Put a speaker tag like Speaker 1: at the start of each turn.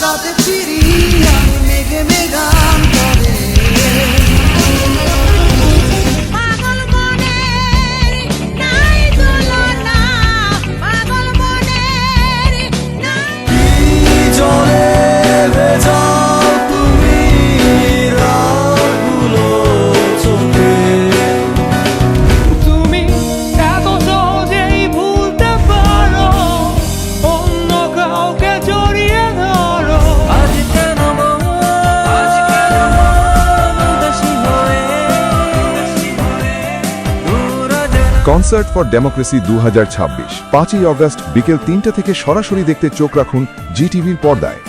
Speaker 1: সাথে ফিরি আমি মেঘে মেঘান করে
Speaker 2: কনসার্ট ফর ডেমোক্রেসি 2026 5ই অগস্ট বিকেল 3টা থেকে সরাসরি দেখতে চোখ রাখুন জি টিভির পর্দায়।